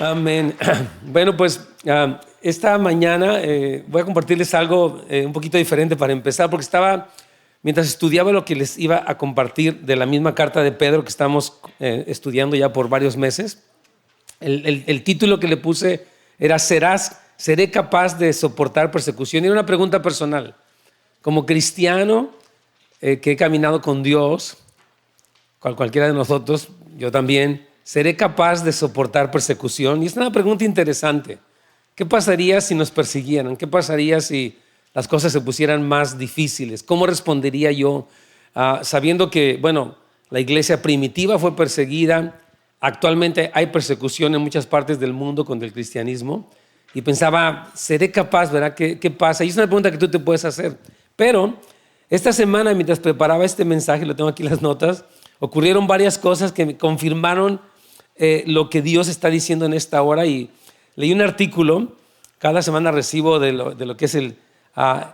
Amén. Bueno, pues esta mañana voy a compartirles algo un poquito diferente para empezar, porque mientras estudiaba lo que les iba a compartir de la misma carta de Pedro que estamos estudiando ya por varios meses, el título que le puse era ¿Seré capaz de soportar persecución? Y era una pregunta personal. Como cristiano que he caminado con Dios, cualquiera de nosotros, yo también, ¿seré capaz de soportar persecución? Y es una pregunta interesante. ¿Qué pasaría si nos persiguieran? ¿Qué pasaría si las cosas se pusieran más difíciles? ¿Cómo respondería yo sabiendo que, bueno, la iglesia primitiva fue perseguida? Actualmente hay persecución en muchas partes del mundo contra el cristianismo. Y pensaba, ¿seré capaz, verdad? ¿Qué pasa? Y es una pregunta que tú te puedes hacer. Pero esta semana, mientras preparaba este mensaje, lo tengo aquí en las notas, ocurrieron varias cosas que me confirmaron lo que Dios está diciendo en esta hora, y leí un artículo. Cada semana recibo de lo que es el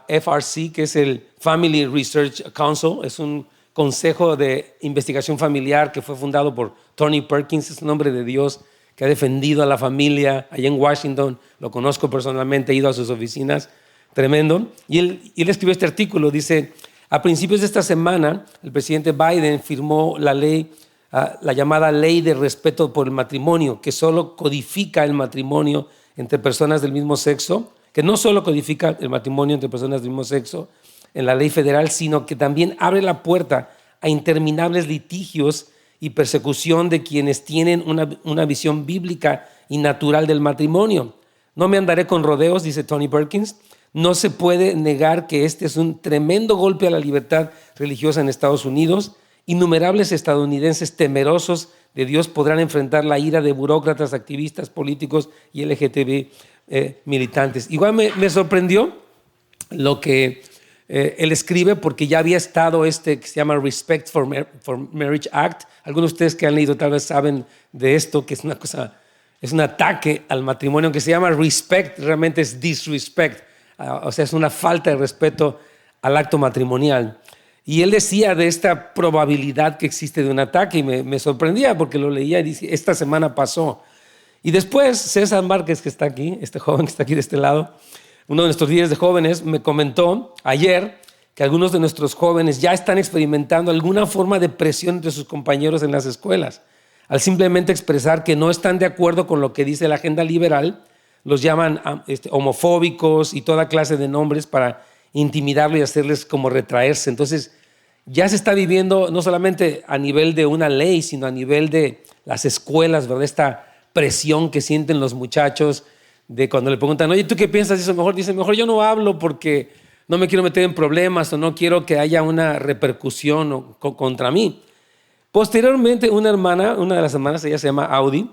FRC, que es el Family Research Council. Es un consejo de investigación familiar que fue fundado por Tony Perkins. Es un hombre de Dios que ha defendido a la familia allá en Washington. Lo conozco personalmente, he ido a sus oficinas. Tremendo. Y él escribió este artículo. Dice: a principios de esta semana, el presidente Biden firmó la ley, la llamada Ley de Respeto por el Matrimonio, que solo codifica el matrimonio entre personas del mismo sexo, que no solo codifica el matrimonio entre personas del mismo sexo en la ley federal, sino que también abre la puerta a interminables litigios y persecución de quienes tienen una visión bíblica y natural del matrimonio. No me andaré con rodeos, dice Tony Perkins. No se puede negar que este es un tremendo golpe a la libertad religiosa en Estados Unidos. Innumerables estadounidenses temerosos de Dios podrán enfrentar la ira de burócratas, activistas, políticos y LGTB militantes. Igual me sorprendió lo que él escribe, porque ya había estado que se llama Respect for Marriage Act. Algunos de ustedes que han leído tal vez saben de esto, que es una cosa, es un ataque al matrimonio. Aunque se llama respect, realmente es disrespect. O sea, es una falta de respeto al acto matrimonial. Y él decía de esta probabilidad que existe de un ataque, y me sorprendía porque lo leía y dice, esta semana pasó. Y después César Márquez, que está aquí, este joven que está aquí de este lado, uno de nuestros líderes de jóvenes, me comentó ayer que algunos de nuestros jóvenes ya están experimentando alguna forma de presión entre sus compañeros en las escuelas. Al simplemente expresar que no están de acuerdo con lo que dice la agenda liberal, los llaman homofóbicos y toda clase de nombres para intimidarlo y hacerles como retraerse. Entonces ya se está viviendo no solamente a nivel de una ley, sino a nivel de las escuelas, ¿verdad? Esta presión que sienten los muchachos de cuando le preguntan, oye, ¿tú qué piensas de eso? Mejor yo no hablo porque no me quiero meter en problemas o no quiero que haya una repercusión contra mí. Posteriormente, una de las hermanas, ella se llama Audi,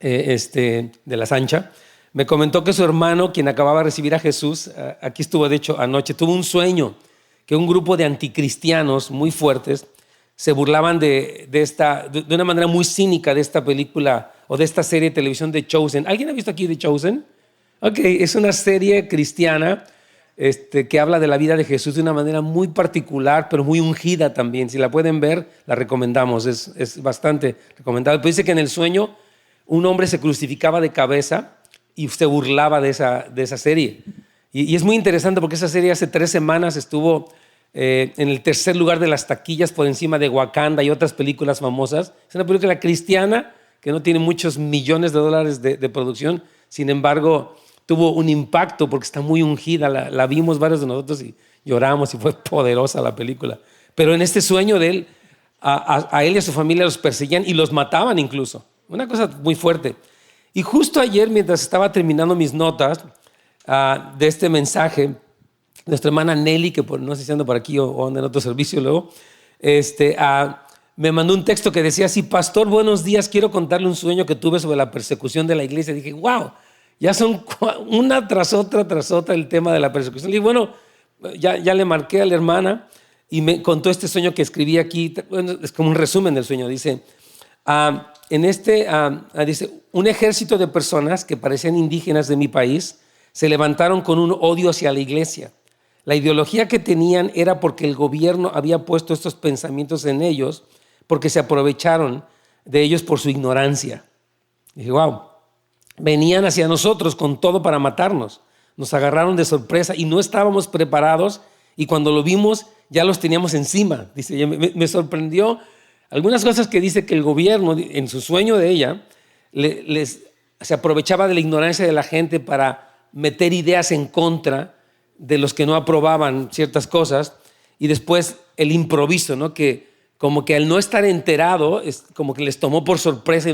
de la Sancha, me comentó que su hermano, quien acababa de recibir a Jesús, aquí estuvo de hecho anoche, tuvo un sueño que un grupo de anticristianos muy fuertes se burlaban de una manera muy cínica de esta película o de esta serie de televisión de Chosen. ¿Alguien ha visto aquí The Chosen? Ok, es una serie cristiana que habla de la vida de Jesús de una manera muy particular, pero muy ungida también. Si la pueden ver, la recomendamos, es bastante recomendable. Pero dice que en el sueño un hombre se crucificaba de cabeza y se burlaba de esa serie. Y es muy interesante porque esa serie hace 3 semanas estuvo en el tercer lugar de las taquillas, por encima de Wakanda y otras películas famosas. Es una película cristiana que no tiene muchos millones de dólares de producción. Sin embargo, tuvo un impacto porque está muy ungida. La vimos varios de nosotros y lloramos, y fue poderosa la película. Pero en este sueño de él, a él y a su familia los perseguían y los mataban incluso. Una cosa muy fuerte. Y justo ayer, mientras estaba terminando mis notas de este mensaje, nuestra hermana Nelly, que no sé si anda por aquí o anda en otro servicio luego, me mandó un texto que decía así: pastor, buenos días, quiero contarle un sueño que tuve sobre la persecución de la iglesia. Dije, wow, ya son una tras otra el tema de la persecución. Le dije, bueno, ya le marqué a la hermana y me contó este sueño que escribí aquí. Bueno, es como un resumen del sueño. Dice, dice, un ejército de personas que parecían indígenas de mi país se levantaron con un odio hacia la iglesia. La ideología que tenían era porque el gobierno había puesto estos pensamientos en ellos, porque se aprovecharon de ellos por su ignorancia. Y dije, wow. venían hacia nosotros con todo para matarnos. Nos agarraron de sorpresa y no estábamos preparados, y cuando lo vimos ya los teníamos encima. Dice, me sorprendió algunas cosas que dice que el gobierno, en su sueño de ella, se aprovechaba de la ignorancia de la gente para meter ideas en contra de los que no aprobaban ciertas cosas, y después el improviso, ¿no? Que como que al no estar enterado, es como que les tomó por sorpresa.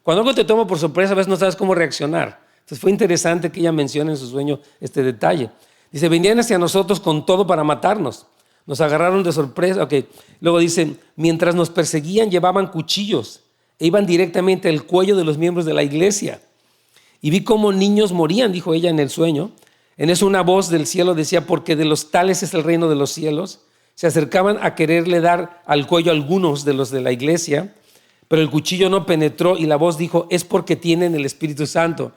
Cuando algo te toma por sorpresa, a veces no sabes cómo reaccionar. Entonces fue interesante que ella mencione en su sueño este detalle. Dice, venían hacia nosotros con todo para matarnos. Nos agarraron de sorpresa. Okay. Luego dice, mientras nos perseguían, llevaban cuchillos e iban directamente al cuello de los miembros de la iglesia. Y vi cómo niños morían, dijo ella en el sueño. En eso una voz del cielo decía, porque de los tales es el reino de los cielos. Se acercaban a quererle dar al cuello a algunos de los de la iglesia, pero el cuchillo no penetró, y la voz dijo, es porque tienen el Espíritu Santo.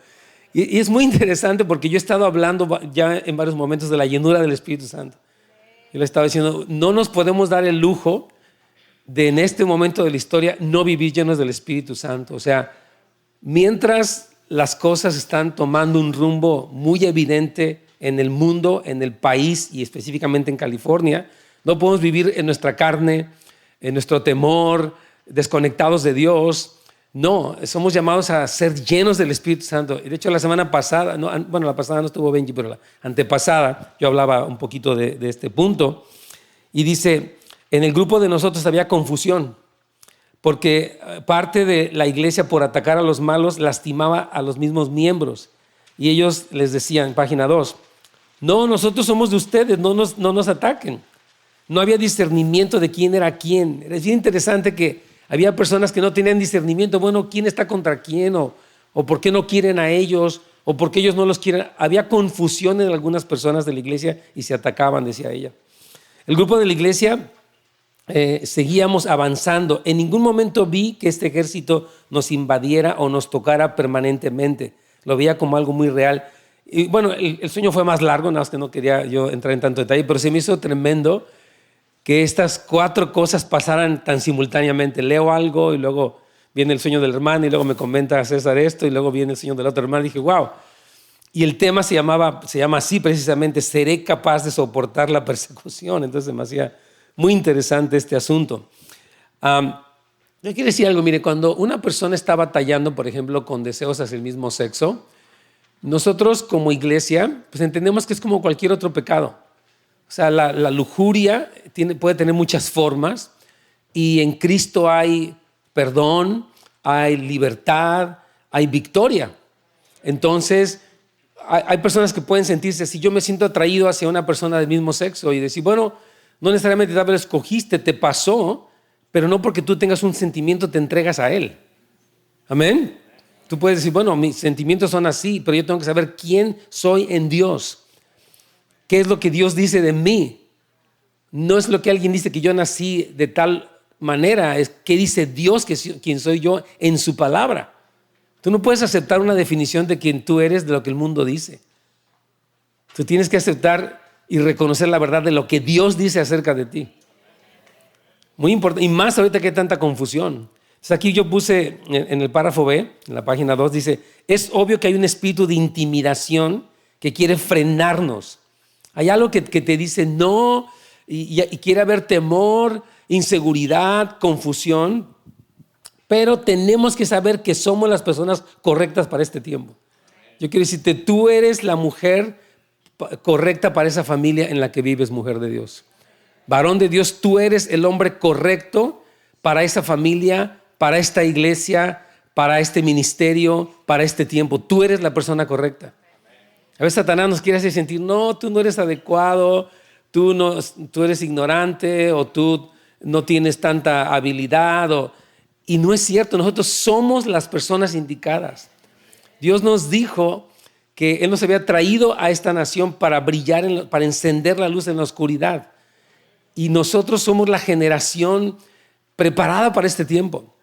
Y es muy interesante porque yo he estado hablando ya en varios momentos de la llenura del Espíritu Santo. Yo le estaba diciendo, no nos podemos dar el lujo de en este momento de la historia no vivir llenos del Espíritu Santo. O sea, mientras las cosas están tomando un rumbo muy evidente en el mundo, en el país y específicamente en California, no podemos vivir en nuestra carne, en nuestro temor, desconectados de Dios. No, somos llamados a ser llenos del Espíritu Santo. Y de hecho la semana pasada, la pasada no estuvo Benji, pero la antepasada yo hablaba un poquito de este punto. Y dice, en el grupo de nosotros había confusión, porque parte de la iglesia, por atacar a los malos, lastimaba a los mismos miembros. Y ellos les decían, página 2, no, nosotros somos de ustedes, no nos ataquen. No había discernimiento de quién era quién. Es bien interesante que había personas que no tenían discernimiento. Bueno, ¿quién está contra quién? O ¿por qué no quieren a ellos? ¿O por qué ellos no los quieren? Había confusión en algunas personas de la iglesia y se atacaban, decía ella. El grupo de la iglesia seguíamos avanzando. En ningún momento vi que este ejército nos invadiera o nos tocara permanentemente. Lo veía como algo muy real. Y bueno, el sueño fue más largo, nada más que no quería yo entrar en tanto detalle, pero se me hizo tremendo que estas 4 cosas pasaran tan simultáneamente. Leo algo y luego viene el sueño del hermano y luego me comenta César esto y luego viene el sueño del otro hermano. Y dije, wow. Y el tema se llama así precisamente, seré capaz de soportar la persecución. Entonces me hacía muy interesante este asunto. Yo quiero decir algo, mire, cuando una persona está batallando, por ejemplo, con deseos hacia el mismo sexo, nosotros como iglesia pues entendemos que es como cualquier otro pecado. O sea, la lujuria puede tener muchas formas, y en Cristo hay perdón, hay libertad, hay victoria. Entonces, hay personas que pueden sentirse, si yo me siento atraído hacia una persona del mismo sexo y decir, bueno, no necesariamente tal vez lo escogiste, te pasó, pero no porque tú tengas un sentimiento te entregas a él. Amén. Tú puedes decir, bueno, mis sentimientos son así, pero yo tengo que saber quién soy en Dios. ¿Qué es lo que Dios dice de mí? No es lo que alguien dice que yo nací de tal manera, es qué dice Dios, quién soy yo en su palabra. Tú no puedes aceptar una definición de quién tú eres de lo que el mundo dice. Tú tienes que aceptar y reconocer la verdad de lo que Dios dice acerca de ti. Muy importante, y más ahorita que hay tanta confusión. Entonces aquí yo puse en el párrafo B, en la página 2, dice, es obvio que hay un espíritu de intimidación que quiere frenarnos. Hay algo que te dice no y quiere haber temor, inseguridad, confusión, pero tenemos que saber que somos las personas correctas para este tiempo. Yo quiero decirte, tú eres la mujer correcta para esa familia en la que vives, mujer de Dios. Varón de Dios, tú eres el hombre correcto para esa familia, para esta iglesia, para este ministerio, para este tiempo. Tú eres la persona correcta. A veces Satanás nos quiere hacer sentir, no, tú no eres adecuado, tú eres ignorante o tú no tienes tanta habilidad. Y no es cierto, nosotros somos las personas indicadas. Dios nos dijo que Él nos había traído a esta nación para brillar, para encender la luz en la oscuridad. Y nosotros somos la generación preparada para este tiempo.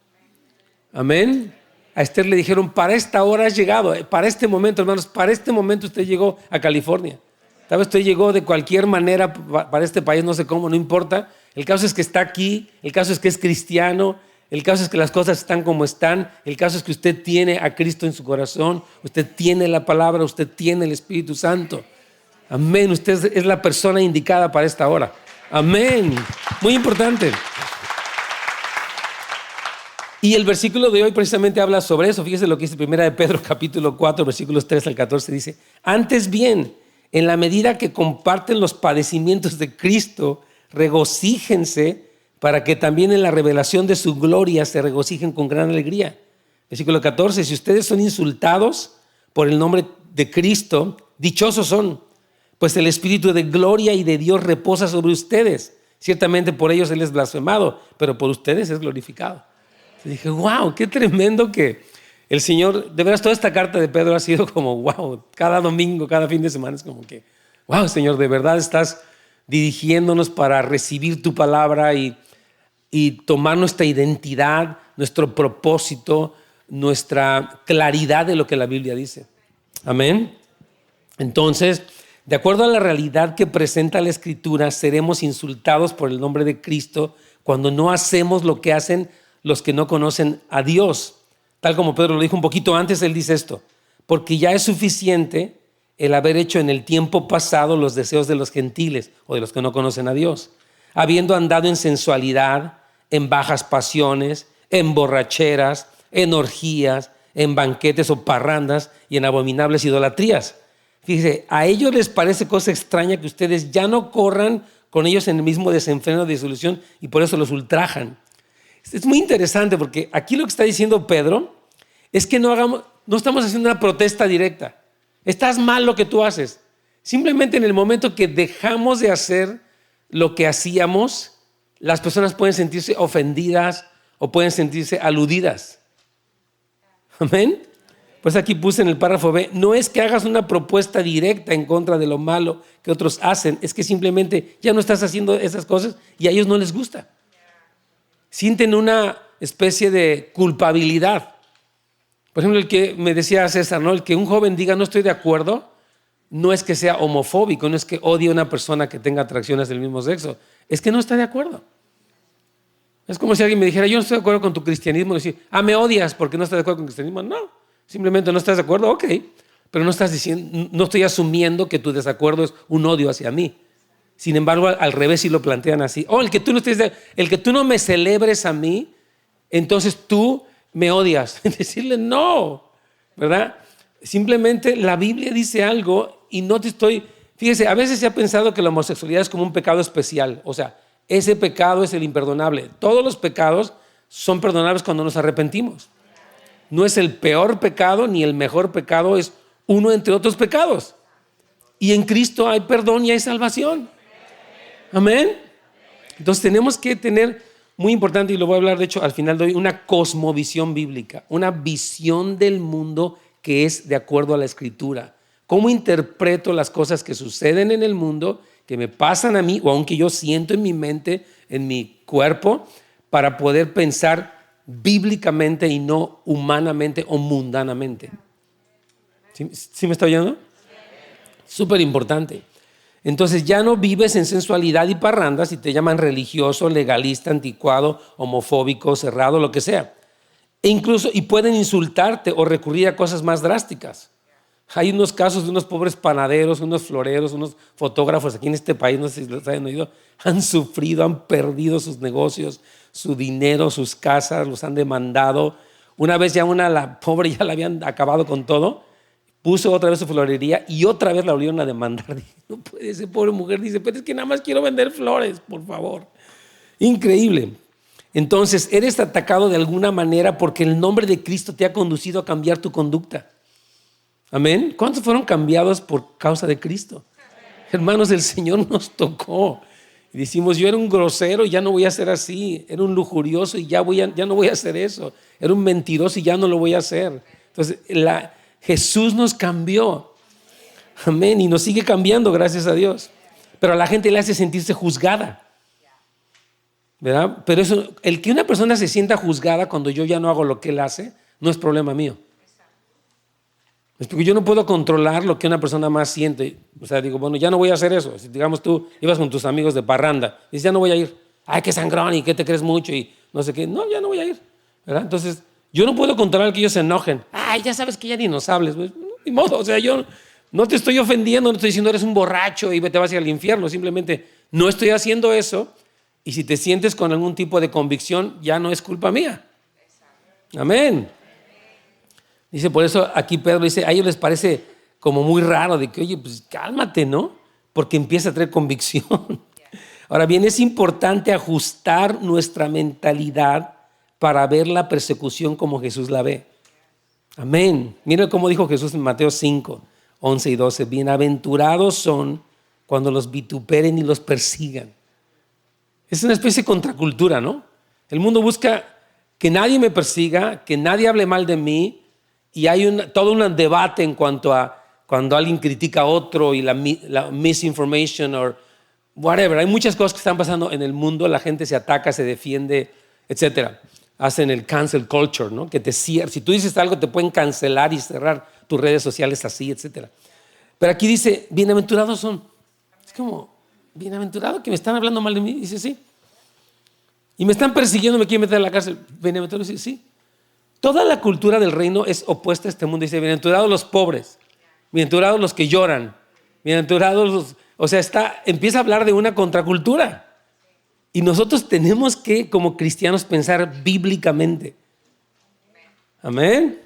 Amén. A Esther le dijeron, para esta hora has llegado, para este momento, hermanos, para este momento usted llegó a California. Tal vez usted llegó de cualquier manera para este país, no sé cómo, no importa. El caso es que está aquí, el caso es que es cristiano, El caso es que las cosas están como están. El caso es que usted tiene a Cristo en su corazón. Usted tiene la palabra, usted tiene el Espíritu Santo. Amén. Usted es la persona indicada para esta hora. Amén. Muy importante. Y el versículo de hoy precisamente habla sobre eso. Fíjese lo que dice 1 de Pedro capítulo 4, versículos 3 al 14. Dice, antes bien, en la medida que comparten los padecimientos de Cristo, regocíjense para que también en la revelación de su gloria se regocijen con gran alegría. Versículo 14, si ustedes son insultados por el nombre de Cristo, dichosos son, pues el Espíritu de gloria y de Dios reposa sobre ustedes. Ciertamente por ellos Él es blasfemado, pero por ustedes es glorificado. Y dije, wow, qué tremendo que el Señor, de veras toda esta carta de Pedro ha sido como, wow, cada domingo, cada fin de semana es como que, wow, Señor, de verdad estás dirigiéndonos para recibir tu palabra y tomar nuestra identidad, nuestro propósito, nuestra claridad de lo que la Biblia dice. Amén. Entonces, de acuerdo a la realidad que presenta la Escritura, seremos insultados por el nombre de Cristo cuando no hacemos lo que hacen los que no conocen a Dios. Tal como Pedro lo dijo un poquito antes, él dice esto, porque ya es suficiente el haber hecho en el tiempo pasado los deseos de los gentiles o de los que no conocen a Dios, habiendo andado en sensualidad, en bajas pasiones, en borracheras, en orgías, en banquetes o parrandas y en abominables idolatrías. Fíjese, a ellos les parece cosa extraña que ustedes ya no corran con ellos en el mismo desenfreno de disolución y por eso los ultrajan. Es muy interesante porque aquí lo que está diciendo Pedro es que no estamos haciendo una protesta directa. Estás mal lo que tú haces. Simplemente en el momento que dejamos de hacer lo que hacíamos, las personas pueden sentirse ofendidas o pueden sentirse aludidas. Amén. Pues aquí puse en el párrafo B, no es que hagas una propuesta directa en contra de lo malo que otros hacen, es que simplemente ya no estás haciendo esas cosas y a ellos no les gusta. Sienten una especie de culpabilidad. Por ejemplo, el que me decía César, ¿no? El que un joven diga no estoy de acuerdo, no es que sea homofóbico, no es que odie a una persona que tenga atracciones del mismo sexo, es que no está de acuerdo. Es como si alguien me dijera, yo no estoy de acuerdo con tu cristianismo, y decir, me odias porque no estás de acuerdo con el cristianismo. No, simplemente no estás de acuerdo, ok, pero no estás diciendo, no estoy asumiendo que tu desacuerdo es un odio hacia mí. Sin embargo, al revés sí lo plantean así. El que tú no me celebres a mí, entonces tú me odias. Decirle no, ¿verdad? Simplemente la Biblia dice algo y no te estoy... Fíjese, a veces se ha pensado que la homosexualidad es como un pecado especial. O sea, ese pecado es el imperdonable. Todos los pecados son perdonables cuando nos arrepentimos. No es el peor pecado ni el mejor pecado, es uno entre otros pecados. Y en Cristo hay perdón y hay salvación. Amén. Entonces tenemos que tener, muy importante, y lo voy a hablar de hecho al final de hoy, una cosmovisión bíblica, una visión del mundo que es de acuerdo a la Escritura. ¿Cómo interpreto las cosas que suceden en el mundo, que me pasan a mí, o aunque yo siento en mi mente, en mi cuerpo, para poder pensar bíblicamente y no humanamente o mundanamente? ¿Sí me está oyendo? Súper importante. Entonces ya no vives en sensualidad y parrandas y te llaman religioso, legalista, anticuado, homofóbico, cerrado, lo que sea. Y pueden insultarte o recurrir a cosas más drásticas. Hay unos casos de unos pobres panaderos, unos floreros, unos fotógrafos aquí en este país, no sé si los hayan oído, han sufrido, han perdido sus negocios, su dinero, sus casas, los han demandado. Una vez ya la pobre ya la habían acabado con todo, puso otra vez su florería y otra vez la volvieron a demandar. Dije, no puede ser, pobre mujer, dice, pero es que nada más quiero vender flores, por favor. Increíble. Entonces, eres atacado de alguna manera porque el nombre de Cristo te ha conducido a cambiar tu conducta. Amén. ¿Cuántos fueron cambiados por causa de Cristo? Hermanos, el Señor nos tocó. Y decimos, yo era un grosero y ya no voy a ser así. Era un lujurioso y ya no voy a hacer eso. Era un mentiroso y ya no lo voy a hacer. Entonces, Jesús nos cambió. Amén. Y nos sigue cambiando, gracias a Dios. Pero a la gente le hace sentirse juzgada, ¿verdad? Pero el que una persona se sienta juzgada cuando yo ya no hago lo que él hace, no es problema mío. Es porque yo no puedo controlar lo que una persona más siente. O sea, digo, bueno, ya no voy a hacer eso. Si digamos tú ibas con tus amigos de parranda y dices, ya no voy a ir. Ay, qué sangrón y qué te crees mucho y no sé qué. No, ya no voy a ir, ¿verdad? Entonces, yo no puedo controlar que ellos se enojen. Ay, ya sabes que ya ni nos hables. Pues, ni modo, o sea, yo no te estoy ofendiendo, no estoy diciendo eres un borracho y te vas a ir al infierno. Simplemente no estoy haciendo eso. Y si te sientes con algún tipo de convicción, ya no es culpa mía. Amén. Dice, por eso aquí Pedro dice, a ellos les parece como muy raro de que, oye, pues cálmate, ¿no? Porque empieza a traer convicción. Ahora bien, es importante ajustar nuestra mentalidad para ver la persecución como Jesús la ve. Amén. Miren cómo dijo Jesús en Mateo 5, 11 y 12. Bienaventurados son cuando los vituperen y los persigan. Es una especie de contracultura, ¿no? El mundo busca que nadie me persiga, que nadie hable mal de mí, y hay todo un debate en cuanto a cuando alguien critica a otro y la misinformation o whatever. Hay muchas cosas que están pasando en el mundo, la gente se ataca, se defiende, etcétera. Hacen el cancel culture, ¿no? Que te cierran. Si tú dices algo, te pueden cancelar y cerrar tus redes sociales así, etcétera. Pero aquí dice, bienaventurados son. Es como, bienaventurado que me están hablando mal de mí. Dice, sí. Y me están persiguiendo, me quieren meter a la cárcel. Bienaventurado, dice, sí. Toda la cultura del reino es opuesta a este mundo. Dice, bienaventurados los pobres, bienaventurados los que lloran, bienaventurados los... O sea, empieza a hablar de una contracultura. Y nosotros tenemos que, como cristianos, pensar bíblicamente. Amén.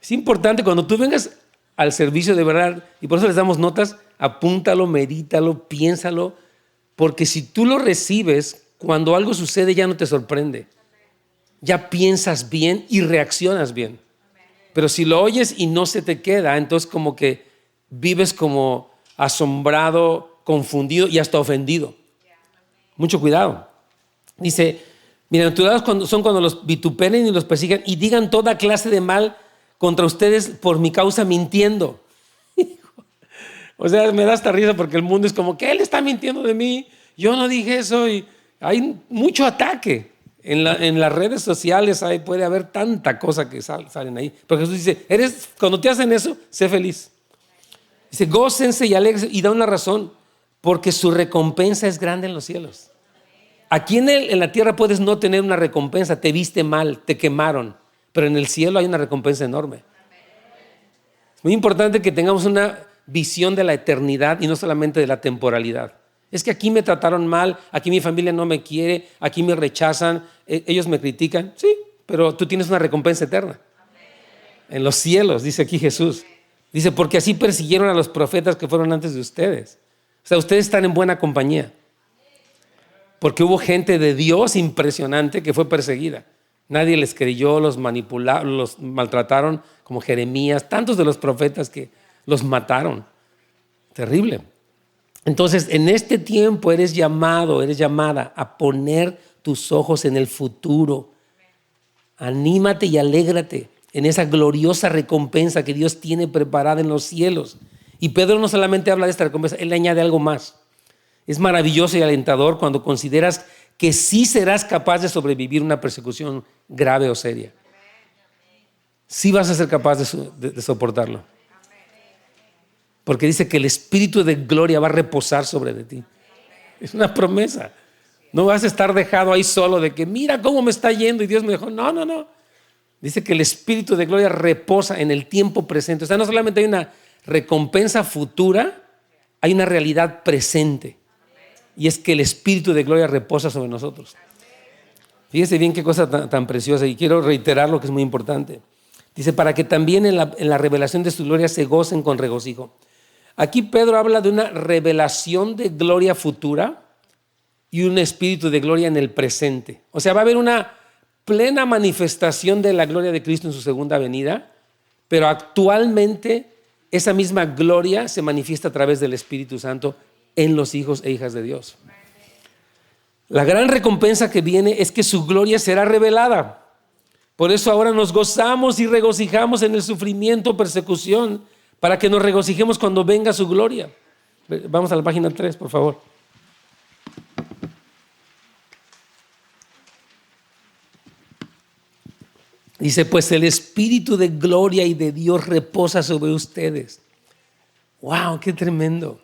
Es importante cuando tú vengas al servicio de verdad, y por eso les damos notas, apúntalo, medítalo, piénsalo, porque si tú lo recibes, cuando algo sucede ya no te sorprende. Ya piensas bien y reaccionas bien. Pero si lo oyes y no se te queda, entonces como que vives como asombrado, confundido y hasta ofendido. Mucho cuidado. Dice, bienaventurados son cuando los vituperen y los persigan y digan toda clase de mal contra ustedes por mi causa mintiendo. O sea, me da hasta risa porque el mundo es como que él está mintiendo de mí, yo no dije eso, y hay mucho ataque. En las redes sociales puede haber tanta cosa que salen ahí. Pero Jesús dice, cuando te hacen eso, sé feliz. Dice, gócense y alegrense, y da una razón, porque su recompensa es grande en los cielos. Aquí en la tierra puedes no tener una recompensa, te viste mal, te quemaron, pero en el cielo hay una recompensa enorme. Es muy importante que tengamos una visión de la eternidad y no solamente de la temporalidad. Es que aquí me trataron mal, aquí mi familia no me quiere, aquí me rechazan, ellos me critican. Sí, pero tú tienes una recompensa eterna. En los cielos, dice aquí Jesús. Dice, porque así persiguieron a los profetas que fueron antes de ustedes. O sea, ustedes están en buena compañía. Porque hubo gente de Dios impresionante que fue perseguida. Nadie les creyó, los manipularon, los maltrataron, como Jeremías, tantos de los profetas que los mataron. Terrible. Entonces, en este tiempo eres llamada a poner tus ojos en el futuro. Anímate y alégrate en esa gloriosa recompensa que Dios tiene preparada en los cielos. Y Pedro no solamente habla de esta recompensa, él le añade algo más. Es maravilloso y alentador cuando consideras que sí serás capaz de sobrevivir una persecución grave o seria. Sí vas a ser capaz de soportarlo. Porque dice que el Espíritu de gloria va a reposar sobre de ti. Es una promesa. No vas a estar dejado ahí solo de que mira cómo me está yendo y Dios me dejó. No. Dice que el Espíritu de gloria reposa en el tiempo presente. O sea, no solamente hay una recompensa futura, hay una realidad presente. Y es que el Espíritu de gloria reposa sobre nosotros. Fíjese bien qué cosa tan preciosa, y quiero reiterar lo que es muy importante. Dice, para que también en la revelación de su gloria se gocen con regocijo. Aquí Pedro habla de una revelación de gloria futura y un espíritu de gloria en el presente. O sea, va a haber una plena manifestación de la gloria de Cristo en su segunda venida, pero actualmente esa misma gloria se manifiesta a través del Espíritu Santo en los hijos e hijas de Dios. La gran recompensa que viene es que su gloria será revelada. Por eso ahora nos gozamos y regocijamos en el sufrimiento, persecución, para que nos regocijemos cuando venga su gloria. Vamos a la página 3, por favor. Dice, pues el Espíritu de gloria y de Dios reposa sobre ustedes. ¡Wow! ¡Qué tremendo!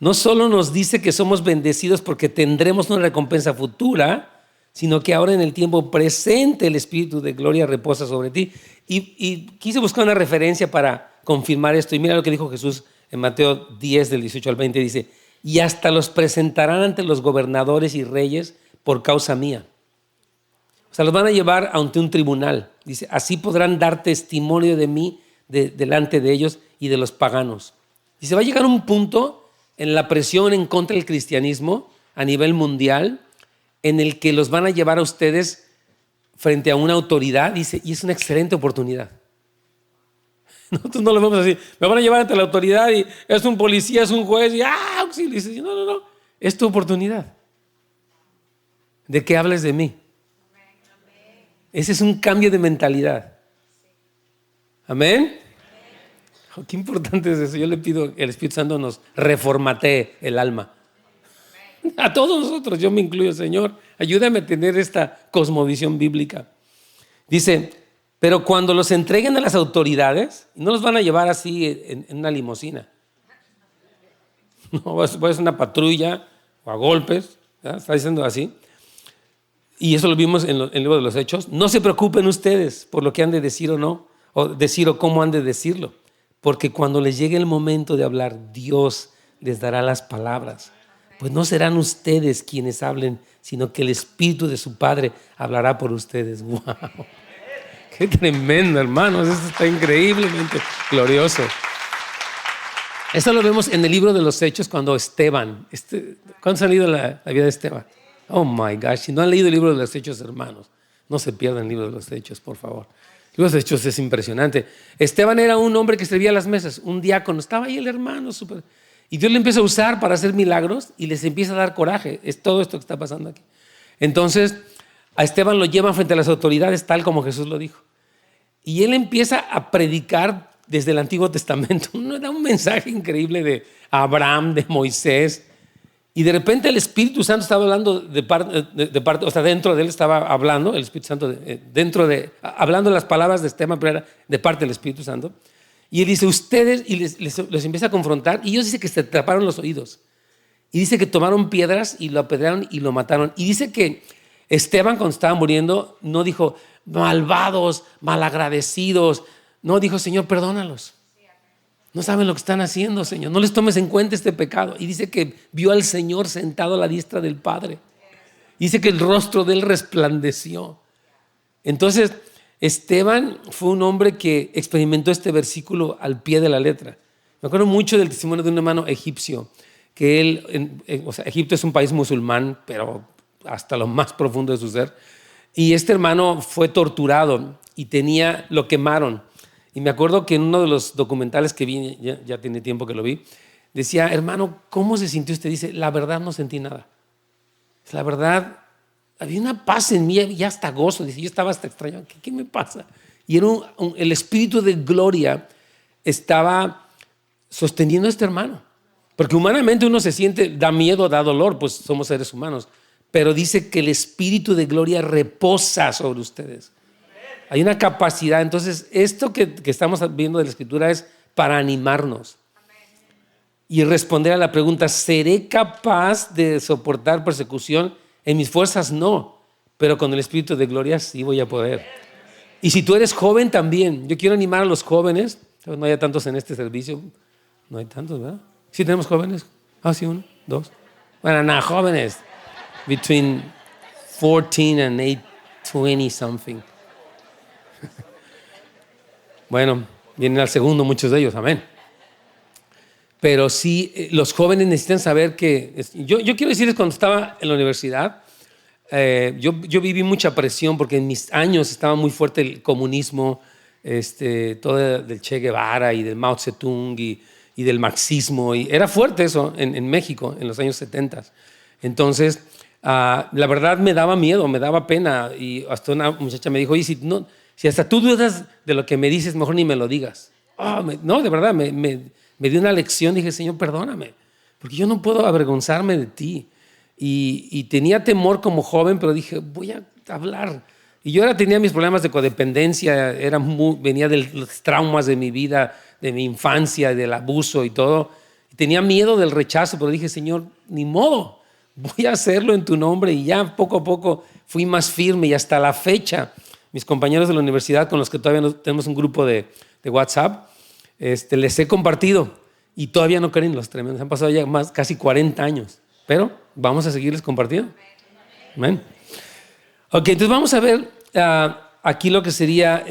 no solo nos dice que somos bendecidos porque tendremos una recompensa futura, sino que ahora en el tiempo presente el Espíritu de gloria reposa sobre ti. Y quise buscar una referencia para confirmar esto. Y mira lo que dijo Jesús en Mateo 10, del 18 al 20. Dice, y hasta los presentarán ante los gobernadores y reyes por causa mía. O sea, los van a llevar ante un tribunal. Dice, así podrán dar testimonio de mí delante de ellos y de los paganos. Dice, va a llegar un punto en la presión en contra del cristianismo a nivel mundial en el que los van a llevar a ustedes frente a una autoridad, dice, y es una excelente oportunidad. Nosotros no lo vemos así. Me van a llevar ante la autoridad y es un policía, es un juez y auxilio. Dice, no. Es tu oportunidad de que hables de mí. Ese es un cambio de mentalidad. Amén. Oh, qué importante es eso. Yo le pido que el Espíritu Santo nos reformatee el alma. A todos nosotros, yo me incluyo, Señor, ayúdame a tener esta cosmovisión bíblica. Dice, pero cuando los entreguen a las autoridades, no los van a llevar así en una limusina. No, va a ser una patrulla o a golpes, ¿verdad? Está diciendo así. Y eso lo vimos en el libro de los Hechos. No se preocupen ustedes por lo que han de decir o no, o decir o cómo han de decirlo, porque cuando les llegue el momento de hablar, Dios les dará las palabras. Pues no serán ustedes quienes hablen, sino que el Espíritu de su Padre hablará por ustedes. ¡Wow! ¡Qué tremendo, hermanos! Esto está increíblemente glorioso. Eso lo vemos en el libro de los Hechos cuando Esteban. ¿Cuántos han leído la vida de Esteban? Oh my gosh, si no han leído el libro de los Hechos, hermanos, no se pierdan el libro de los Hechos, por favor. El libro de los Hechos es impresionante. Esteban era un hombre que servía a las mesas, un diácono. Estaba ahí el hermano, súper. Y Dios le empieza a usar para hacer milagros y les empieza a dar coraje. Es todo esto que está pasando aquí. Entonces, a Esteban lo llevan frente a las autoridades, tal como Jesús lo dijo. Y él empieza a predicar desde el Antiguo Testamento. Da un mensaje increíble de Abraham, de Moisés. Y de repente el Espíritu Santo estaba hablando de parte, o sea, dentro de él estaba hablando, el Espíritu Santo, hablando las palabras de Esteban, pero era de parte del Espíritu Santo. Y él dice, ustedes, y les empieza a confrontar, y ellos dicen que se taparon los oídos. Y dice que tomaron piedras y lo apedrearon y lo mataron. Y dice que Esteban, cuando estaba muriendo, no dijo, malvados, malagradecidos. No, dijo, Señor, perdónalos. No saben lo que están haciendo, Señor. No les tomes en cuenta este pecado. Y dice que vio al Señor sentado a la diestra del Padre. Dice que el rostro de él resplandeció. Entonces, Esteban fue un hombre que experimentó este versículo al pie de la letra. Me acuerdo mucho del testimonio de un hermano egipcio, que él, Egipto es un país musulmán, pero hasta lo más profundo de su ser. Y este hermano fue torturado y lo quemaron. Y me acuerdo que en uno de los documentales que vi, ya tiene tiempo que lo vi, decía, hermano, ¿cómo se sintió usted? Dice, la verdad no sentí nada. La verdad, había una paz en mí y hasta gozo. Dice, yo estaba hasta extrañado. ¿Qué me pasa? Y era el Espíritu de gloria estaba sosteniendo a este hermano. Porque humanamente uno se siente, da miedo, da dolor, pues somos seres humanos. Pero dice que el Espíritu de gloria reposa sobre ustedes. Hay una capacidad. Entonces, esto que estamos viendo de la Escritura es para animarnos y responder a la pregunta, ¿seré capaz de soportar persecución? En mis fuerzas no, pero con el Espíritu de gloria sí voy a poder. Y si tú eres joven también, yo quiero animar a los jóvenes. No hay tantos en este servicio. No hay tantos, ¿verdad? ¿Sí tenemos jóvenes? Sí, 1, 2. Bueno, nada, jóvenes. Between 14 and 20 something. Bueno, vienen al segundo muchos de ellos, amén. Pero sí, los jóvenes necesitan saber que... Yo quiero decirles, cuando estaba en la universidad, yo viví mucha presión porque en mis años estaba muy fuerte el comunismo, todo del Che Guevara y del Mao Zedong y del marxismo. Y era fuerte eso en México en los años 70. Entonces, la verdad me daba miedo, me daba pena. Y hasta una muchacha me dijo, oye, si hasta tú dudas de lo que me dices, mejor ni me lo digas. No, de verdad, me dio una lección. Dije, Señor, perdóname, porque yo no puedo avergonzarme de ti. Y tenía temor como joven, pero dije, voy a hablar. Y yo tenía mis problemas de codependencia, venía de los traumas de mi vida, de mi infancia, del abuso y todo. Tenía miedo del rechazo, pero dije, Señor, ni modo, voy a hacerlo en tu nombre. Y ya poco a poco fui más firme y hasta la fecha, mis compañeros de la universidad con los que todavía no tenemos un grupo de WhatsApp, les he compartido y todavía no creen los tremendos. Han pasado ya casi 40 años, pero vamos a seguirles compartiendo. Amén. Ok, entonces vamos a ver aquí lo que sería...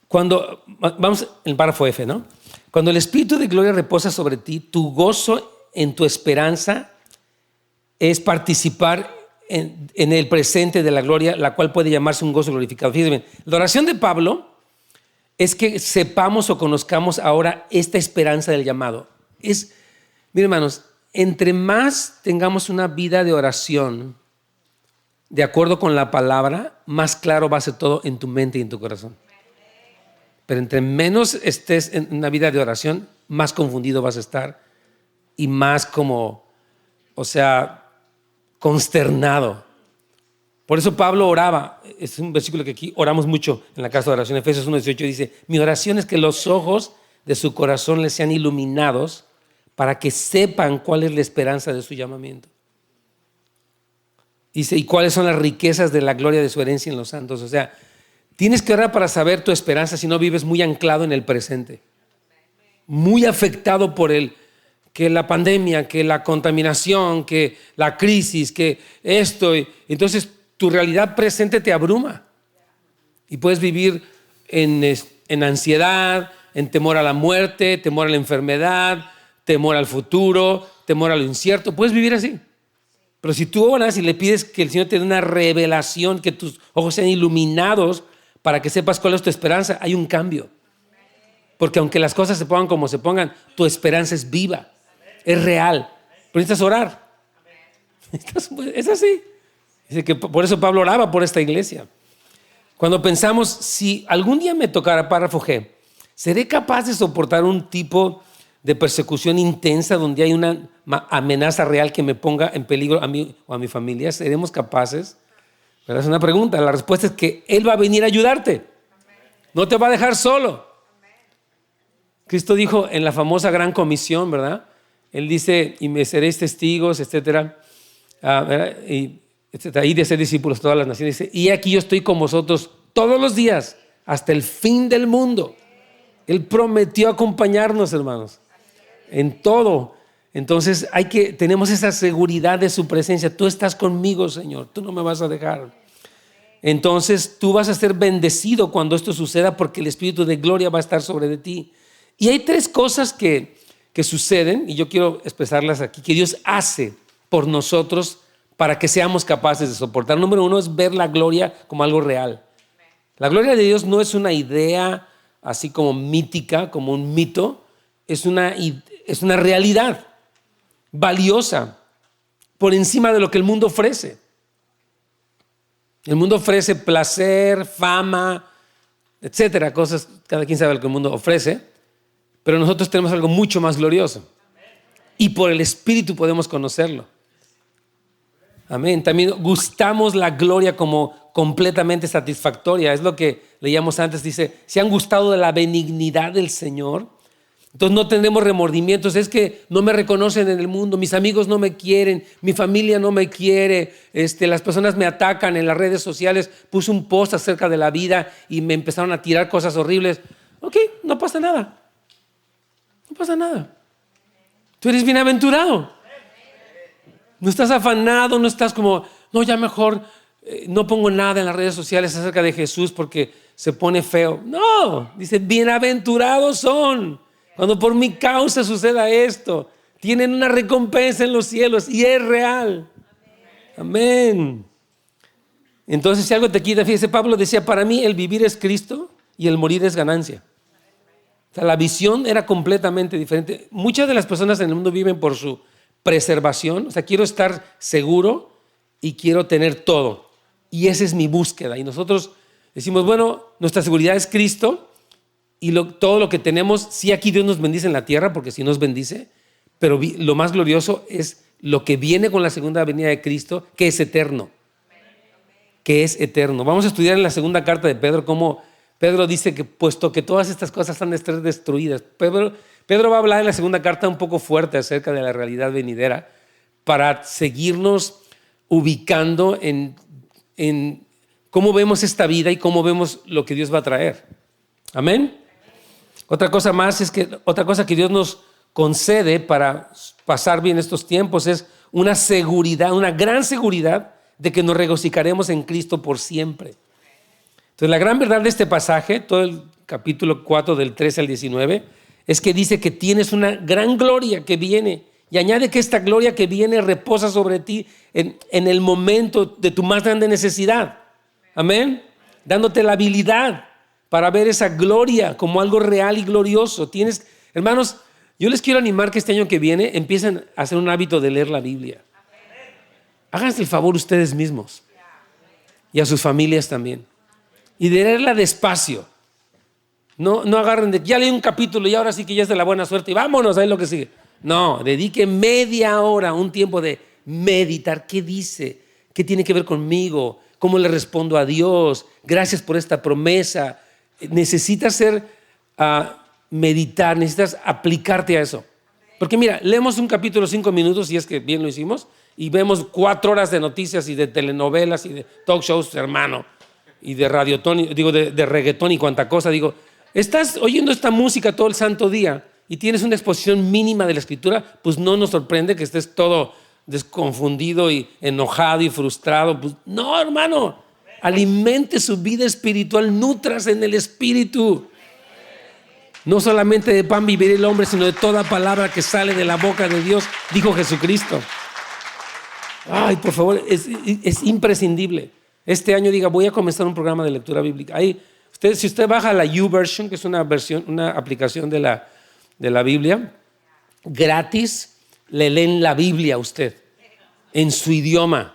vamos en el párrafo F, ¿no? Cuando el Espíritu de gloria reposa sobre ti, tu gozo en tu esperanza es participar en el presente de la gloria, la cual puede llamarse un gozo glorificado. Fíjense bien, la oración de Pablo es que sepamos o conozcamos ahora esta esperanza del llamado. Miren, hermanos, entre más tengamos una vida de oración de acuerdo con la palabra, más claro va a ser todo en tu mente y en tu corazón. Pero entre menos estés en una vida de oración, más confundido vas a estar y más consternado. Por eso Pablo oraba. Es un versículo que aquí oramos mucho en la casa de oración. Efesios 1:18 dice, mi oración es que los ojos de su corazón les sean iluminados para que sepan cuál es la esperanza de su llamamiento. Dice, y cuáles son las riquezas de la gloria de su herencia en los santos. O sea, tienes que orar para saber tu esperanza, si no vives muy anclado en el presente. Muy afectado por que la pandemia, que la contaminación, que la crisis, que esto. Entonces tu realidad presente te abruma. Y puedes vivir en ansiedad, en temor a la muerte, temor a la enfermedad, temor al futuro, temor a lo incierto. Puedes vivir así. Pero si tú oras y le pides que el Señor te dé una revelación, que tus ojos sean iluminados para que sepas cuál es tu esperanza, hay un cambio. Porque aunque las cosas se pongan como se pongan, tu esperanza es viva, es real. Pero necesitas orar. Es así. Dice que por eso Pablo oraba por esta iglesia. Cuando pensamos, si algún día me tocara, párrafo G, ¿seré capaz de soportar un tipo de persecución intensa donde hay una amenaza real que me ponga en peligro a mí o a mi familia? ¿Seremos capaces? Pero es una pregunta. La respuesta es que Él va a venir a ayudarte. No te va a dejar solo. Cristo dijo en la famosa gran comisión, ¿verdad? Él dice, y me seréis testigos, etcétera, y de ser discípulos de todas las naciones. Dice, y aquí yo estoy con vosotros todos los días hasta el fin del mundo. Él prometió acompañarnos, hermanos, en todo. Entonces tenemos esa seguridad de su presencia. Tú estás conmigo, Señor, tú no me vas a dejar. Entonces tú vas a ser bendecido cuando esto suceda, porque el Espíritu de gloria va a estar sobre de ti. Y hay tres cosas que suceden, y yo quiero expresarlas aquí, que Dios hace por nosotros para que seamos capaces de soportar. Número uno es ver la gloria como algo real. La gloria de Dios no es una idea así como mítica, como un mito, es una realidad valiosa por encima de lo que el mundo ofrece. El mundo ofrece placer, fama, etcétera, cosas, cada quien sabe lo que el mundo ofrece, pero nosotros tenemos algo mucho más glorioso y por el Espíritu podemos conocerlo. Amén. También gustamos la gloria como completamente satisfactoria. Es lo que leíamos antes. Dice, si han gustado de la benignidad del Señor, entonces no tendremos remordimientos. Es que no me reconocen en el mundo, mis amigos no me quieren, mi familia no me quiere, las personas me atacan en las redes sociales. Puse un post acerca de la vida y me empezaron a tirar cosas horribles. Ok, no pasa nada. No pasa nada. Tú eres bienaventurado. No estás afanado, no estás como, no, ya mejor no pongo nada en las redes sociales acerca de Jesús porque se pone feo. No, dice, bienaventurados son cuando por mi causa suceda esto. Tienen una recompensa en los cielos y es real. Amén. Entonces, si algo te quita, fíjese, Pablo decía, para mí el vivir es Cristo y el morir es ganancia. O sea, la visión era completamente diferente. Muchas de las personas en el mundo viven por su preservación, o sea, quiero estar seguro y quiero tener todo. Y esa es mi búsqueda. Y nosotros decimos, bueno, nuestra seguridad es Cristo y todo lo que tenemos, sí, aquí Dios nos bendice en la tierra, porque sí nos bendice, pero lo más glorioso es lo que viene con la segunda venida de Cristo, que es eterno. Que es eterno. Vamos a estudiar en la segunda carta de Pedro cómo Pedro dice que puesto que todas estas cosas han de estar destruidas, Pedro va a hablar en la segunda carta un poco fuerte acerca de la realidad venidera para seguirnos ubicando en cómo vemos esta vida y cómo vemos lo que Dios va a traer. Amén. Otra cosa que Dios nos concede para pasar bien estos tiempos es una seguridad, una gran seguridad de que nos regocijaremos en Cristo por siempre. Entonces, la gran verdad de este pasaje, todo el capítulo 4 del 13 al 19, es que dice que tienes una gran gloria que viene y añade que esta gloria que viene reposa sobre ti en el momento de tu más grande necesidad. Amén. Dándote la habilidad para ver esa gloria como algo real y glorioso. Hermanos, yo les quiero animar que este año que viene empiecen a hacer un hábito de leer la Biblia. Háganse el favor ustedes mismos y a sus familias también. Y de leerla despacio. No agarren de ya leí un capítulo y ahora sí que ya es de la buena suerte y vámonos, ahí lo que sigue. No, dedique media hora, un tiempo de meditar. ¿Qué dice? ¿Qué tiene que ver conmigo? ¿Cómo le respondo a Dios? Gracias por esta promesa. Necesitas meditar, necesitas aplicarte a eso. Porque mira, leemos un capítulo 5 minutos, si es que bien lo hicimos, y vemos 4 horas de noticias y de telenovelas y de talk shows, hermano, y de de reggaetón y cuanta cosa. Estás oyendo esta música todo el santo día y tienes una exposición mínima de la Escritura, pues no nos sorprende que estés todo desconfundido y enojado y frustrado. Pues no, hermano, alimente su vida espiritual, nútrase en el Espíritu. No solamente de pan vivirá el hombre, sino de toda palabra que sale de la boca de Dios, dijo Jesucristo. Ay, por favor, es imprescindible. Este año voy a comenzar un programa de lectura bíblica. Si usted baja la YouVersion, que es una aplicación de la Biblia, gratis, le leen la Biblia a usted, en su idioma,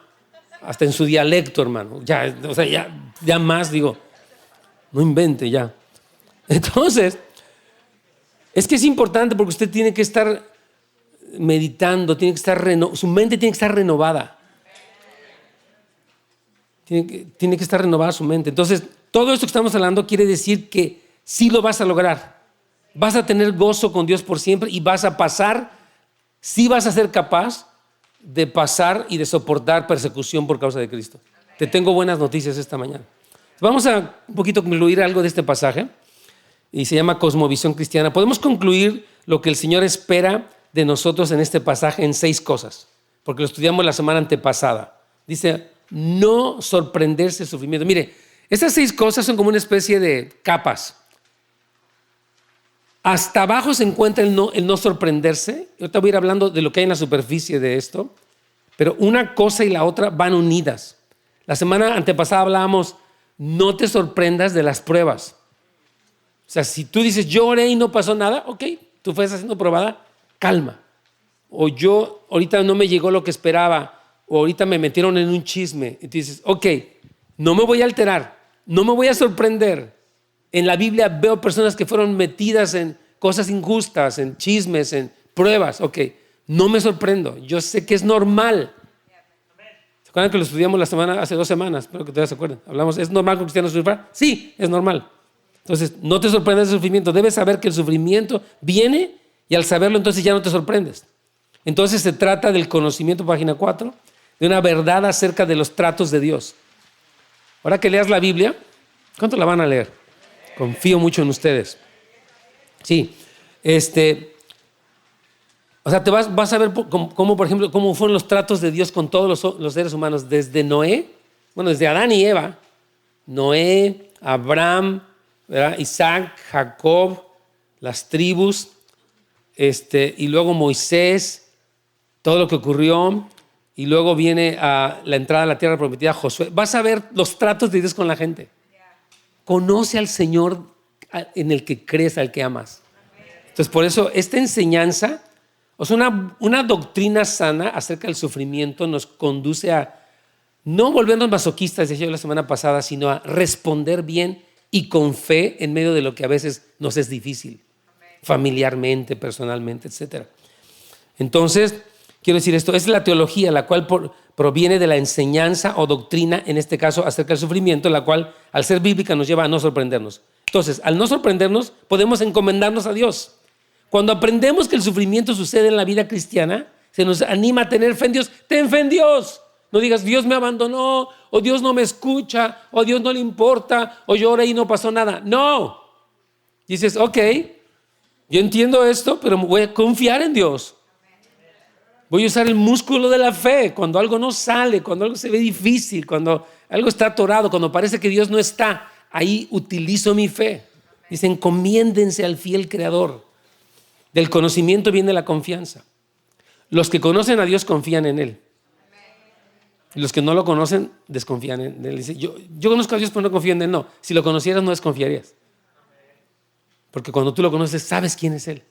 hasta en su dialecto, hermano. Ya más, no invente ya. Entonces, es que es importante porque usted tiene que estar meditando, su mente tiene que estar renovada. Tiene que estar renovada su mente. Entonces, todo esto que estamos hablando quiere decir que sí lo vas a lograr. Vas a tener gozo con Dios por siempre y vas a pasar, sí vas a ser capaz de pasar y de soportar persecución por causa de Cristo. Te tengo buenas noticias esta mañana. Vamos a un poquito concluir algo de este pasaje y se llama Cosmovisión Cristiana. Podemos concluir lo que el Señor espera de nosotros en este pasaje en 6 cosas, porque lo estudiamos la semana antepasada. Dice, no sorprenderse el sufrimiento. Mire, estas 6 cosas son como una especie de capas. Hasta abajo se encuentra el no sorprenderse. Yo te voy a ir hablando de lo que hay en la superficie de esto, pero una cosa y la otra van unidas. La semana antepasada hablábamos, no te sorprendas de las pruebas. O sea, si tú dices, yo oré y no pasó nada, ok, tú fuiste siendo probada, calma. O yo, ahorita no me llegó lo que esperaba, o ahorita me metieron en un chisme. Y tú dices, ok, no me voy a alterar, no me voy a sorprender. En la Biblia veo personas que fueron metidas en cosas injustas, en chismes, en pruebas. Ok, no me sorprendo, yo sé que es normal. ¿Se acuerdan que lo estudiamos hace 2 semanas? Espero que todavía se acuerden. Hablamos, ¿es normal que un cristiano sufra? Sí, es normal. Entonces, no te sorprendas del sufrimiento. Debes saber que el sufrimiento viene y al saberlo entonces ya no te sorprendes. Entonces se trata del conocimiento, página 4, de una verdad acerca de los tratos de Dios. Ahora que leas la Biblia, ¿cuánto la van a leer? Confío mucho en ustedes. Sí, o sea, te vas a ver cómo, por ejemplo, cómo fueron los tratos de Dios con todos los seres humanos, desde desde Adán y Eva, Noé, Abraham, ¿verdad? Isaac, Jacob, las tribus, y luego Moisés, todo lo que ocurrió, y luego viene a la entrada a la tierra prometida, Josué. Vas a ver los tratos de Dios con la gente. Conoce al Señor en el que crees, al que amas. Entonces, por eso, esta enseñanza, o sea, una doctrina sana acerca del sufrimiento nos conduce a no volvernos masoquistas, decía yo la semana pasada, sino a responder bien y con fe en medio de lo que a veces nos es difícil, familiarmente, personalmente, etc. Entonces, quiero decir esto, es la teología la cual proviene de la enseñanza o doctrina, en este caso acerca del sufrimiento, la cual al ser bíblica nos lleva a no sorprendernos. Entonces, al no sorprendernos, podemos encomendarnos a Dios. Cuando aprendemos que el sufrimiento sucede en la vida cristiana, se nos anima a tener fe en Dios. Ten fe en Dios. No digas, Dios me abandonó, o Dios no me escucha, o Dios no le importa, o yo oré y no pasó nada. No. Dices, ok, yo entiendo esto, pero voy a confiar en Dios. Voy a usar el músculo de la fe. Cuando algo no sale, cuando algo se ve difícil, cuando algo está atorado, cuando parece que Dios no está, ahí utilizo mi fe. Dice, encomiéndense al fiel Creador. Del conocimiento viene la confianza. Los que conocen a Dios confían en Él. Los que no lo conocen desconfían en Él. Dice, yo conozco a Dios, pero no confío en Él. No, si lo conocieras no desconfiarías. Porque cuando tú lo conoces, sabes quién es Él.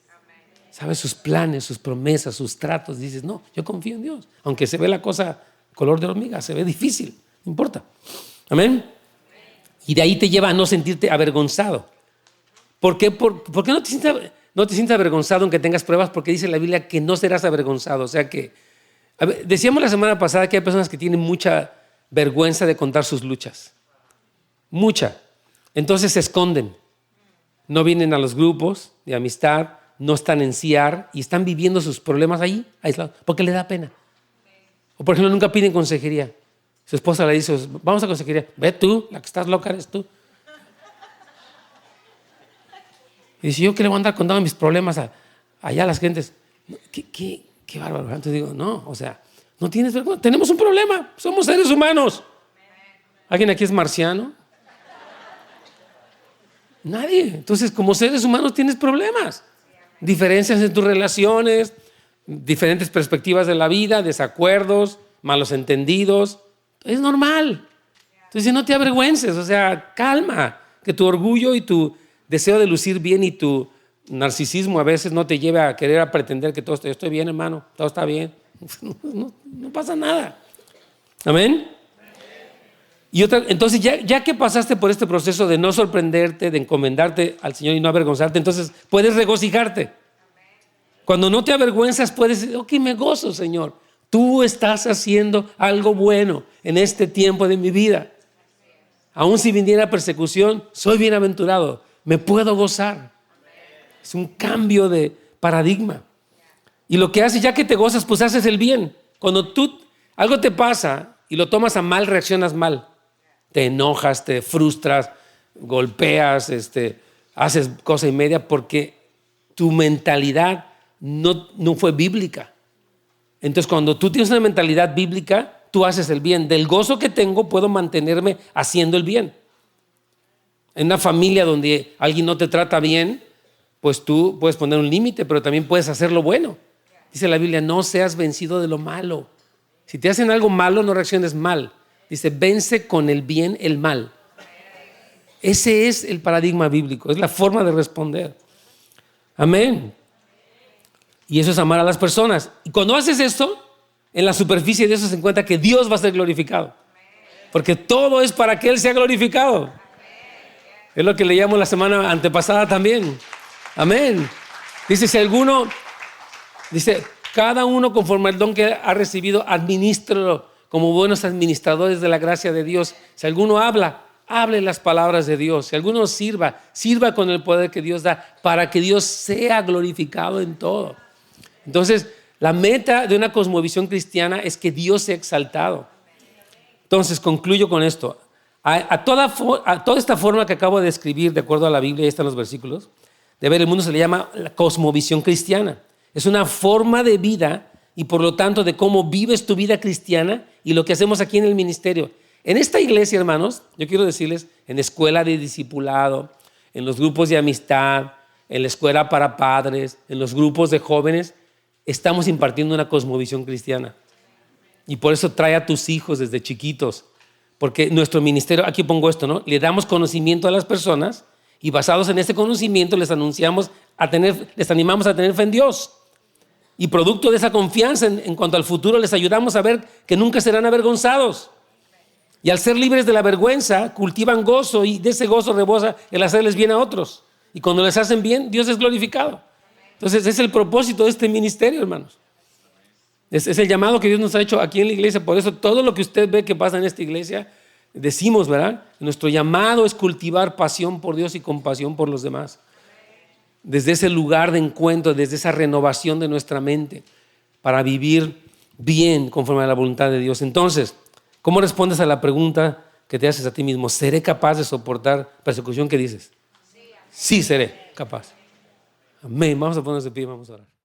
Sabes sus planes, sus promesas, sus tratos. Dices, no, yo confío en Dios. Aunque se ve la cosa color de hormiga, se ve difícil, no importa. Amén. Y de ahí te lleva a no sentirte avergonzado. ¿Por qué no te sientas avergonzado aunque tengas pruebas? Porque dice la Biblia que no serás avergonzado. O sea que, decíamos la semana pasada que hay personas que tienen mucha vergüenza de contar sus luchas. Mucha. Entonces se esconden. No vienen a los grupos de amistad, no están en CIAR y están viviendo sus problemas ahí, aislados, porque le da pena. O por ejemplo, nunca piden consejería. Su esposa le dice, vamos a consejería. Ve tú, la que estás loca eres tú. Y dice, ¿yo qué le voy a andar contando mis problemas allá a las gentes? Qué bárbaro. Entonces digo, no, o sea, no tienes vergüenza. Tenemos un problema, somos seres humanos. ¿Alguien aquí es marciano? Nadie. Entonces, como seres humanos tienes problemas. Diferencias en tus relaciones, diferentes perspectivas de la vida, desacuerdos, malos entendidos. Es normal. Entonces, no te avergüences, o sea, calma. Que tu orgullo y tu deseo de lucir bien y tu narcisismo a veces no te lleve a querer a pretender que todo está, yo estoy bien, hermano, todo está bien. No pasa nada. Amén. Y entonces ya que pasaste por este proceso de no sorprenderte, de encomendarte al Señor y no avergonzarte, entonces puedes regocijarte. Cuando no te avergüenzas puedes decir, ok, me gozo, Señor. Tú estás haciendo algo bueno en este tiempo de mi vida. Aún si viniera persecución, soy bienaventurado. Me puedo gozar. Es un cambio de paradigma. Y lo que haces, ya que te gozas, pues haces el bien. Cuando algo te pasa y lo tomas a mal, reaccionas mal. Te enojas, te frustras, golpeas, haces cosa y media porque tu mentalidad no fue bíblica. Entonces, cuando tú tienes una mentalidad bíblica, tú haces el bien. Del gozo que tengo, puedo mantenerme haciendo el bien. En una familia donde alguien no te trata bien, pues tú puedes poner un límite, pero también puedes hacer lo bueno. Dice la Biblia, no seas vencido de lo malo. Si te hacen algo malo, no reacciones mal. Dice, vence con el bien el mal. Ese es el paradigma bíblico, es la forma de responder. Amén. Y eso es amar a las personas. Y cuando haces esto, en la superficie de eso se encuentra que Dios va a ser glorificado. Porque todo es para que Él sea glorificado. Es lo que leíamos la semana antepasada también. Amén. Dice, cada uno conforme al don que ha recibido, administralo como buenos administradores de la gracia de Dios. Si alguno hable las palabras de Dios. Si alguno sirva con el poder que Dios da para que Dios sea glorificado en todo. Entonces, la meta de una cosmovisión cristiana es que Dios sea exaltado. Entonces, concluyo con esto. A toda esta forma que acabo de describir, de acuerdo a la Biblia, ahí están los versículos, de ver el mundo se le llama la cosmovisión cristiana. Es una forma de vida y por lo tanto de cómo vives tu vida cristiana y lo que hacemos aquí en el ministerio. En esta iglesia, hermanos, yo quiero decirles, en escuela de discipulado, en los grupos de amistad, en la escuela para padres, en los grupos de jóvenes, estamos impartiendo una cosmovisión cristiana. Y por eso trae a tus hijos desde chiquitos. Porque nuestro ministerio, aquí pongo esto, ¿no? Le damos conocimiento a las personas y basados en este conocimiento les animamos a tener fe en Dios. Y producto de esa confianza en cuanto al futuro les ayudamos a ver que nunca serán avergonzados. Y al ser libres de la vergüenza, cultivan gozo y de ese gozo rebosa el hacerles bien a otros. Y cuando les hacen bien, Dios es glorificado. Entonces, es el propósito de este ministerio, hermanos. Es el llamado que Dios nos ha hecho aquí en la iglesia. Por eso, todo lo que usted ve que pasa en esta iglesia decimos, ¿verdad? Nuestro llamado es cultivar pasión por Dios y compasión por los demás. Desde ese lugar de encuentro, desde esa renovación de nuestra mente para vivir bien conforme a la voluntad de Dios. Entonces, ¿cómo respondes a la pregunta que te haces a ti mismo? ¿Seré capaz de soportar persecución? ¿Qué dices? Sí, seré capaz. Amén. Vamos a ponernos de pie, vamos a orar.